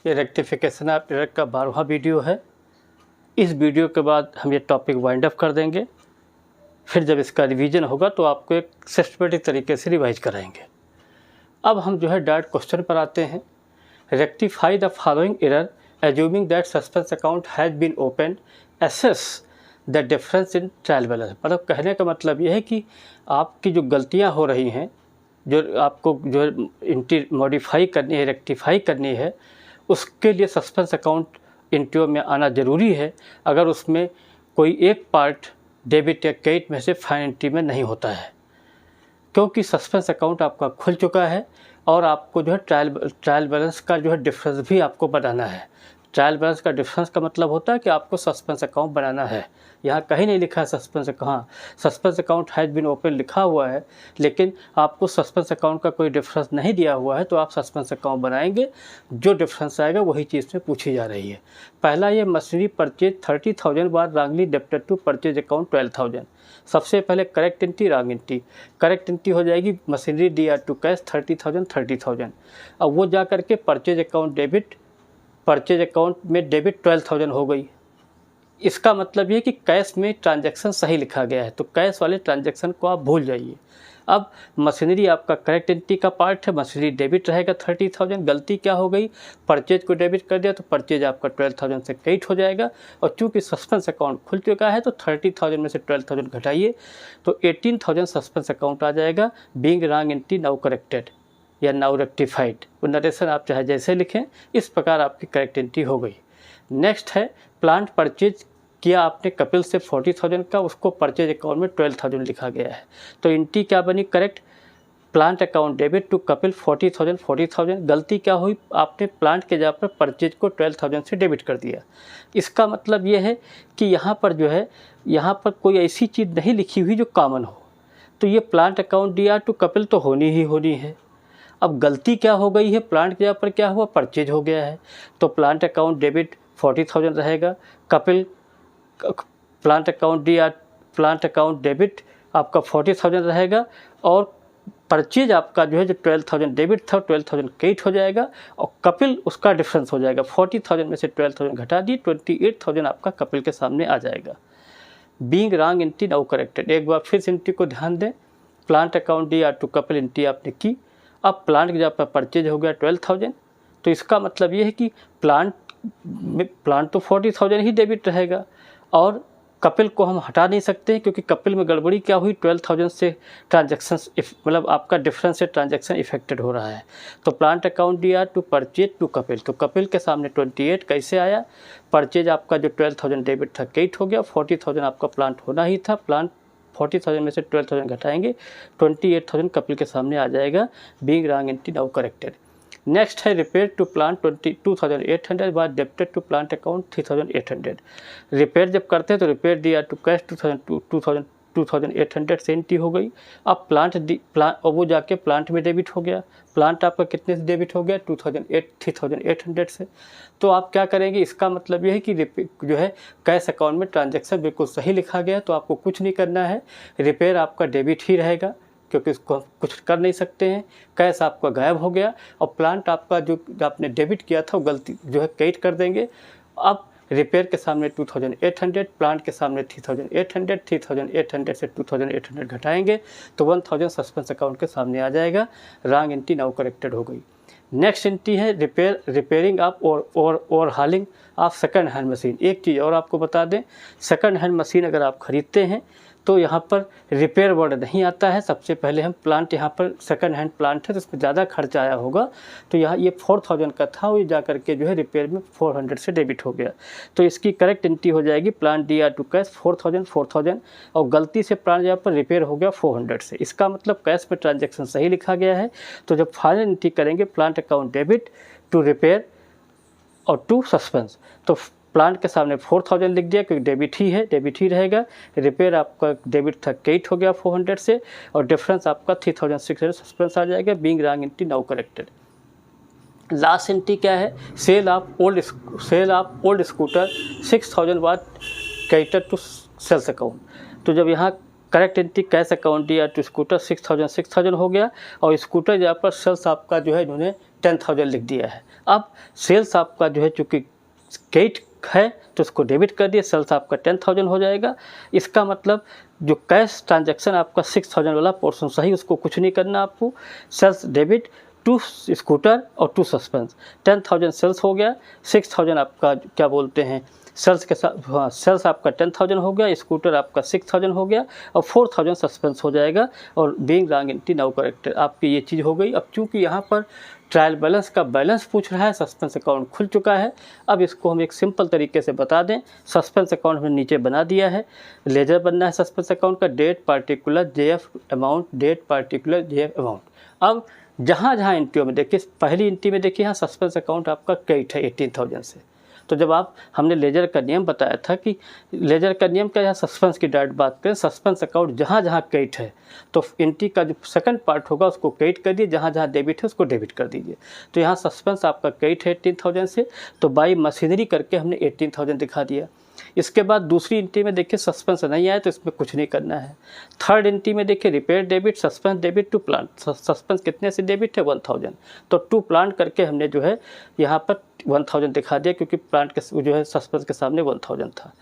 ये rectification of error का 12वां video है। इस वीडियो के बाद हम ये टॉपिक वाइंड अप कर देंगे। फिर जब इसका रिवीजन होगा तो आपको एक सिस्टमेटिक तरीके से रिवाइज कराएंगे। अब हम जो है डायरेक्ट क्वेश्चन पर आते हैं। Rectify the following error assuming that suspense account has been open, assess the difference in trial balance. मतलब कहने का मतलब यह है कि आपकी जो गलतियां हो रही हैं, जो आपको जो मॉडिफाई करनी है, रेक्टिफाई करनी है, उसके लिए सस्पेंस अकाउंट इंट्रो में आना ज़रूरी है। अगर उसमें कोई एक पार्ट डेबिट या क्रेडिट में से फाइन एंट्री में नहीं होता है, क्योंकि सस्पेंस अकाउंट आपका खुल चुका है और आपको जो है ट्रायल बैलेंस का जो है डिफरेंस भी आपको बनाना है। ट्रायल बैलेंस का डिफरेंस का मतलब होता है कि आपको सस्पेंस अकाउंट बनाना है। यहाँ कहीं नहीं लिखा है सस्पेंस, कहाँ suspense account has been open लिखा हुआ है, लेकिन आपको सस्पेंस अकाउंट का कोई डिफरेंस नहीं दिया हुआ है, तो आप सस्पेंस अकाउंट बनाएंगे। जो डिफरेंस आएगा वही चीज़ में पूछी जा रही है। पहला ये मशीनरी परचेज 30,000 बार wrongly debited to purchase account 12,000। सबसे पहले correct entry wrong entry. Correct entry हो जाएगी machinery D R to cash 30,000। अब वो जा करके purchase account debit, purchase account में डेबिट 12,000 हो गई। इसका मतलब ये कि कैश में ट्रांजैक्शन सही लिखा गया है, तो कैश वाले ट्रांजैक्शन को आप भूल जाइए। अब मशीनरी आपका करेक्ट एंट्री का पार्ट है, मशीनरी डेबिट रहेगा 30,000। गलती क्या हो गई, परचेज को डेबिट कर दिया तो परचेज आपका 12,000 से क्रेडिट हो जाएगा। और चूंकि सस्पेंस अकाउंट खुल चुका है तो 30,000 में से 12,000 घटाइए तो 18,000 सस्पेंस अकाउंट आ जाएगा। Being wrong entry now corrected या नाउ रेक्टिफाइड, वो नरेशन आप चाहे जैसे लिखें, इस प्रकार आपकी करेक्ट एंट्री हो गई। नेक्स्ट है प्लांट परचेज किया आपने कपिल से 40,000 का, उसको परचेज अकाउंट में 12,000 लिखा गया है, तो एंट्री क्या बनी, correct. Plant account debit to Kapil 40,000। गलती क्या हुई, आपने प्लांट के जगह पर परचेज को 12,000 से डेबिट कर दिया। इसका मतलब ये है कि यहाँ पर जो है, यहाँ पर कोई ऐसी चीज़ नहीं लिखी हुई जो कॉमन हो, तो ये plant account D R to Kapil तो होनी ही होनी है। अब गलती क्या हो गई है, प्लांट के जगह पर क्या हुआ, परचेज हो गया है, तो प्लांट अकाउंट डेबिट 40,000 रहेगा। Kapil plant account D are plant account debit आपका 40,000 रहेगा और परचेज आपका जो है जो 12,000 डेबिट था 12,000 क्रेडिट हो जाएगा और कपिल उसका डिफरेंस हो जाएगा। 40,000 में से 12,000 घटा दी, 28,000 आपका कपिल के सामने आ जाएगा। Being wrong entry now corrected. एक बार फिर से एंट्री को ध्यान दें, plant account D R to Kapil entry आपने की। अब प्लांट की जगह पर परचेज हो गया 12,000, तो इसका मतलब ये है कि प्लांट तो 40,000 ही डेबिट रहेगा और कपिल को हम हटा नहीं सकते हैं, क्योंकि कपिल में गड़बड़ी क्या हुई, 12,000 से ट्रांजैक्शन मतलब आपका डिफरेंस से ट्रांजैक्शन इफेक्टेड हो रहा है। तो plant account D R to purchase to Kapil, तो कपिल के सामने 28 कैसे आया, परचेज आपका जो 12,000 डेबिट था क्रेडिट हो गया, 40,000 आपका प्लांट होना ही था, प्लांट 40,000 में से 12,000 घटाएंगे, 28,000 कपिल के सामने आ जाएगा। Being wrong entry now corrected. Next है रिपेयर टू प्लांट 22,800 बार debited to plant account 3,800। Repair जब करते हैं तो repair D R to cash 2,800 से एंट्री हो गई। अब प्लांट और वो जाके प्लांट में डेबिट हो गया। प्लांट आपका कितने से डेबिट हो गया, 3,800 से। तो आप क्या करेंगे, इसका मतलब ये है कि जो है कैश अकाउंट में ट्रांजैक्शन बिल्कुल सही लिखा गया, तो आपको कुछ नहीं करना है। रिपेयर आपका डेबिट ही रहेगा क्योंकि इसको हम कुछ कर नहीं सकते हैं। कैश आपका गायब हो गया और प्लांट आपका जो आपने डेबिट किया था वो गलती जो है क्रेडिट कर देंगे। अब रिपेयर के सामने 2,800, प्लांट के सामने 3,800 से 2,800 घटाएंगे तो 1,000 सस्पेंस अकाउंट के सामने आ जाएगा। रॉन्ग एंट्री नाउ करेक्टेड हो गई। नेक्स्ट एंट्री है रिपेयरिंग आप और हालिंग आप सेकंड हैंड मशीन। एक चीज़ और आपको बता दें, सेकंड हैंड मशीन अगर आप ख़रीदते हैं तो यहाँ पर रिपेयर वर्ड नहीं आता है। सबसे पहले हम प्लांट, यहाँ पर सेकंड हैंड प्लांट है तो इसमें ज़्यादा खर्च आया होगा, तो यहाँ ये 4,000 का था, वो जा करके जो है रिपेयर में 400 से डेबिट हो गया। तो इसकी करेक्ट एंट्री हो जाएगी plant D R to cash 4,000 और गलती से प्लांट यहाँ पर रिपेयर हो गया 400 से। इसका मतलब कैश में ट्रांजेक्शन सही लिखा गया है। तो जब फाइनल एंट्री करेंगे plant account debit to repair और टू सस्पेंस, तो प्लांट के सामने 4,000 लिख दिया क्योंकि डेबिट ही रहेगा। रिपेयर आपका डेबिट था क्रेडिट हो गया 400 से और डिफरेंस आपका 3,600 सस्पेंस आ जाएगा। Being wrong entry now corrected. Last entry क्या है, सेल ऑफ ओल्ड स्कूटर 6,000 बार क्रेडिटेड टू सेल्स अकाउंट। तो जब यहाँ करेक्ट एंट्री कैश अकाउंट दिया तो स्कूटर 6,000 हो गया और स्कूटर जहाँ पर सेल्स आपका जो है इन्होंने 10,000 लिख दिया है। अब सेल्स आपका जो है चूँकि क्रेडिट है तो उसको डेबिट कर दिए, सेल्स आपका 10,000 हो जाएगा। इसका मतलब जो कैश ट्रांजैक्शन आपका 6,000 वाला पोर्शन सही, उसको कुछ नहीं करना आपको। सेल्स डेबिट टू स्कूटर और टू सस्पेंस, 10,000 सेल्स हो गया, 6,000 आपका क्या बोलते हैं सेल्स के साथ, हाँ सेल्स आपका 10,000 हो गया, स्कूटर आपका 6,000 हो गया और 4,000 सस्पेंस हो जाएगा। और being wrong entry now corrected, आपकी ये चीज़ हो गई। अब चूँकि यहाँ पर ट्रायल बैलेंस का बैलेंस पूछ रहा है, सस्पेंस अकाउंट खुल चुका है। अब इसको हम एक सिंपल तरीके से बता दें। सस्पेंस अकाउंट हमने नीचे बना दिया है, लेजर बनना है सस्पेंस अकाउंट का, date particular JF amount, date particular JF amount. अब जहाँ जहाँ एंट्रियों में देखिए, पहली एंट्री में देखिए यहाँ सस्पेंस अकाउंट आपका क्रेडिट है 18,000 से। तो जब हमने लेजर का नियम बताया था कि लेजर का नियम क्या है, सस्पेंस की डायरेक्ट बात करें, सस्पेंस अकाउंट जहाँ जहाँ क्रेडिट है तो एंट्री का जो सेकंड पार्ट होगा उसको क्रेडिट कर दिए, जहाँ जहाँ डेबिट है उसको डेबिट कर दीजिए। तो यहाँ सस्पेंस आपका क्रेडिट है 18,000 से, तो बाई मशीनरी करके हमने 18,000 दिखा दिया। इसके बाद दूसरी एंट्री में देखिए सस्पेंस नहीं आया तो इसमें कुछ नहीं करना है। थर्ड एंट्री में देखिए repair debit, suspense debit to plant, suspense कितने से डेबिट है 1,000, तो टू प्लांट करके हमने जो है यहाँ पर 1,000 दिखा दिया, क्योंकि प्लांट के जो है सस्पेंस के सामने 1,000 था।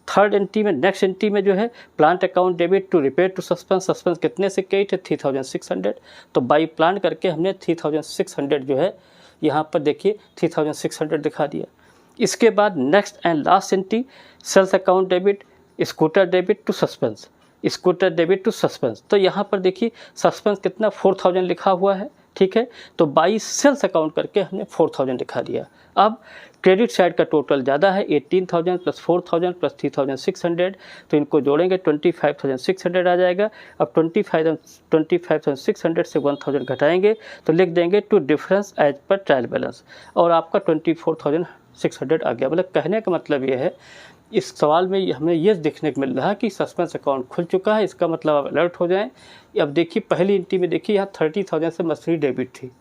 थर्ड एंट्री में नेक्स्ट एंट्री में जो है plant account debit to repair to suspense, suspense कितने से क्रेडिट है 3,600, तो बाई प्लांट करके हमने 3,600 जो है यहाँ पर देखिए 3,600 दिखा दिया। इसके बाद next and last entry sales account debit, scooter debit to suspense, scooter debit to suspense, तो यहाँ पर देखिए सस्पेंस कितना 4,000 लिखा हुआ है, ठीक है। तो बाई सेल्स अकाउंट करके हमने 4,000 दिखा दिया। अब क्रेडिट साइड का टोटल ज़्यादा है, 18,000 प्लस 4,000 प्लस 3,600, तो इनको जोड़ेंगे 25,600 आ जाएगा। अब 25,600 से 1,000 घटाएंगे तो लिख देंगे to difference as per trial balance, और आपका 24,600 आ गया। मतलब कहने का मतलब ये है, इस सवाल में हमें ये देखने को मिल रहा है कि सस्पेंस अकाउंट खुल चुका है, इसका मतलब आप अलर्ट हो जाएं। अब देखिए पहली एंट्री में देखिए यहाँ 30,000 से मशीनरी डेबिट थी,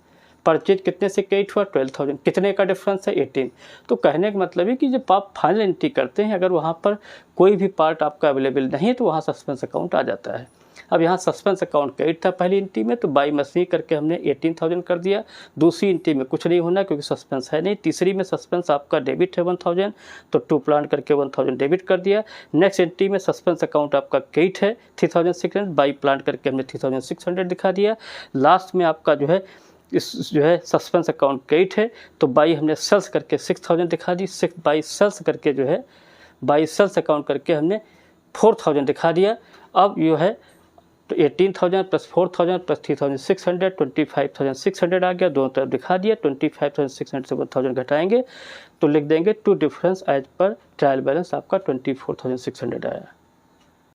परचेज कितने से क्रेडिट हुआ 12,000, कितने का डिफरेंस है 18। तो कहने का मतलब है कि जब आप फाइनल एंट्री करते हैं अगर वहाँ पर कोई भी पार्ट आपका अवेलेबल नहीं है तो वहाँ सस्पेंस अकाउंट आ जाता है। अब यहाँ सस्पेंस अकाउंट क्रेडिट था पहली एंट्री में, तो बाई मशीनरी करके हमने 18,000 कर दिया। दूसरी एंट्री में कुछ नहीं होना क्योंकि सस्पेंस है नहीं। तीसरी में सस्पेंस आपका डेबिट है 1,000, तो टू प्लांट करके 1,000 डेबिट कर दिया। नेक्स्ट एंट्री में सस्पेंस अकाउंट आपका क्रेडिट है 3,600, बाई प्लांट करके हमने 3,600 दिखा दिया। लास्ट में आपका जो है जो है सस्पेंस अकाउंट क्रेडिट है, तो बाई हमने सेल्स करके 6,000 दिखा दी। बाई सेल्स करके जो है बाई सेल्स अकाउंट करके हमने 4,000 दिखा दिया। अब जो है तो 18,000 प्लस 4,000 प्लस 3,600 25,600 आ गया, दोनों तरफ दिखा दिया। 25,600 से 1,000 घटाएंगे तो लिख देंगे to difference as per trial balance आपका 24,600 आया।